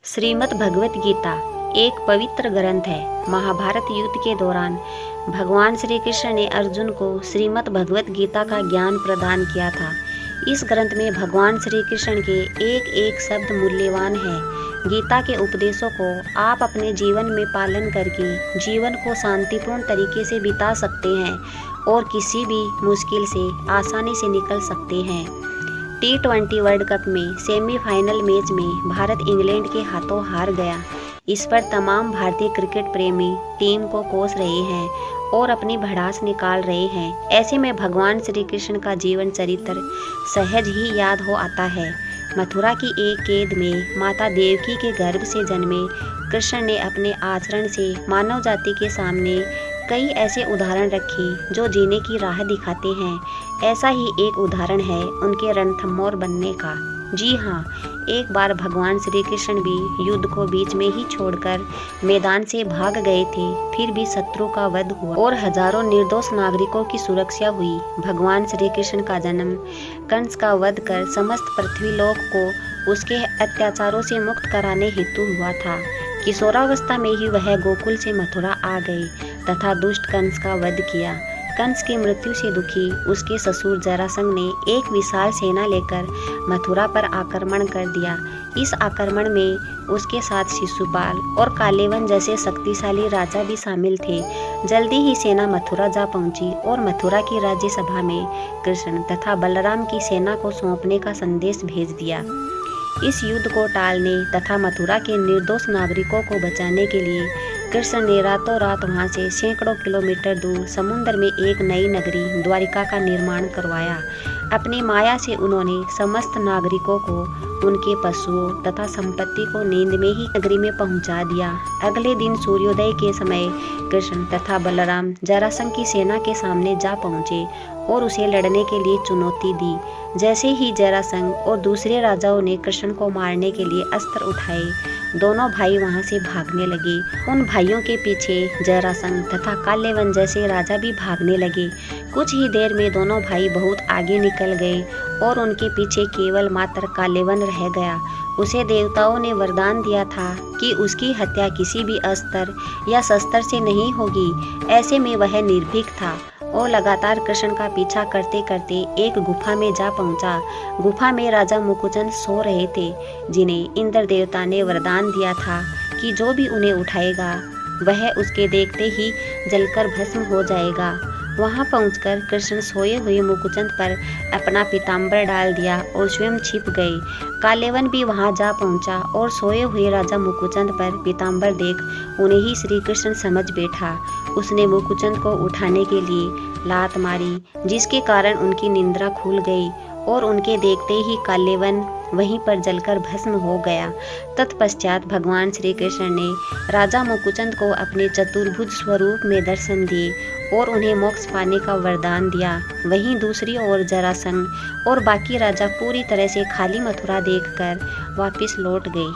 श्रीमद् भगवत गीता एक पवित्र ग्रंथ है। महाभारत युद्ध के दौरान भगवान श्री कृष्ण ने अर्जुन को श्रीमद् भगवत गीता का ज्ञान प्रदान किया था। इस ग्रंथ में भगवान श्री कृष्ण के एक एक शब्द मूल्यवान है। गीता के उपदेशों को आप अपने जीवन में पालन करके जीवन को शांतिपूर्ण तरीके से बिता सकते हैं और किसी भी मुश्किल से आसानी से निकल सकते हैं। T20 वर्ल्ड कप में सेमीफाइनल मैच में भारत इंग्लैंड के हाथों हार गया। इस पर तमाम भारतीय क्रिकेट प्रेमी टीम को कोस रहे हैं और अपनी भड़ास निकाल रहे हैं। ऐसे में भगवान श्री कृष्ण का जीवन चरित्र सहज ही याद हो आता है। मथुरा की एक कैद में माता देवकी के गर्भ से जन्मे कृष्ण ने अपने आचरण से मानव जाति के सामने कई ऐसे उदाहरण रखे जो जीने की राह दिखाते हैं। ऐसा ही एक उदाहरण है उनके रणथंभौर बनने का। जी हाँ, एक बार भगवान श्री कृष्ण भी युद्ध को बीच में ही छोड़कर मैदान से भाग गए थे। फिर भी शत्रु का वध हुआ और हजारों निर्दोष नागरिकों की सुरक्षा हुई। भगवान श्री कृष्ण का जन्म कंस का वध कर समस्त पृथ्वीलोक को उसके अत्याचारों से मुक्त कराने हेतु हुआ था। किशोरावस्था में ही वह गोकुल से मथुरा आ गए तथा दुष्ट कंस का वध किया। कंस की मृत्यु से दुखी उसके ससुर जरासंध ने एक विशाल सेना लेकर मथुरा पर आक्रमण कर दिया। इस आक्रमण में उसके साथ शिशुपाल और कालेवन जैसे शक्तिशाली राजा भी शामिल थे। जल्दी ही सेना मथुरा जा पहुंची और मथुरा की राज्यसभा में कृष्ण तथा बलराम की सेना को सौंपने का संदेश भेज दिया। इस युद्ध को टालने तथा मथुरा के निर्दोष नागरिकों को बचाने के लिए कृष्ण ने रातों रात वहां से सैकड़ों किलोमीटर दूर समुद्र में एक नई नगरी द्वारिका का निर्माण करवाया। अपनी माया से उन्होंने समस्त नागरिकों को उनके पशुओं तथा संपत्ति को नींद में ही नगरी में पहुंचा दिया। अगले दिन सूर्योदय के समय कृष्ण तथा बलराम जरासंध की सेना के सामने जा पहुंचे और उसे लड़ने के लिए चुनौती दी। जैसे ही जरासंध और दूसरे राजाओं ने कृष्ण को मारने के लिए अस्त्र उठाए, दोनों भाई वहां से भागने लगे। उन भाइयों के पीछे जरासंध तथा कालेवन जैसे राजा भी भागने लगे। कुछ ही देर में दोनों भाई बहुत आगे निकल गए और उनके पीछे केवल मात्र कालेवन रह गया। उसे देवताओं ने वरदान दिया था कि उसकी हत्या किसी भी अस्त्र या शस्त्र से नहीं होगी। ऐसे में वह निर्भीक था और लगातार कृष्ण का पीछा करते करते एक गुफा में जा पहुंचा। गुफा में राजा मुकुचन सो रहे थे, जिन्हें इंद्र देवता ने वरदान दिया था कि जो भी उन्हें उठाएगा वह उसके देखते ही जलकर भस्म हो जाएगा। वहां पहुंचकर कृष्ण सोए हुए मुकुचंद पर अपना पीताम्बर डाल दिया और स्वयं छिप गए। कालेवन भी वहां जा पहुंचा और सोए हुए राजा मुकुचंद पर पीताम्बर देख उन्हें ही श्री कृष्ण समझ बैठा। उसने मुकुचंद को उठाने के लिए लात मारी, जिसके कारण उनकी निंद्रा खुल गई और उनके देखते ही कालेवन वहीं पर जलकर भस्म हो गया। तत्पश्चात भगवान श्री कृष्ण ने राजा मुकुचंद को अपने चतुर्भुज स्वरूप में दर्शन दिए और उन्हें मोक्ष पाने का वरदान दिया। वहीं दूसरी ओर जरासंध और बाकी राजा पूरी तरह से खाली मथुरा देखकर वापस लौट गए।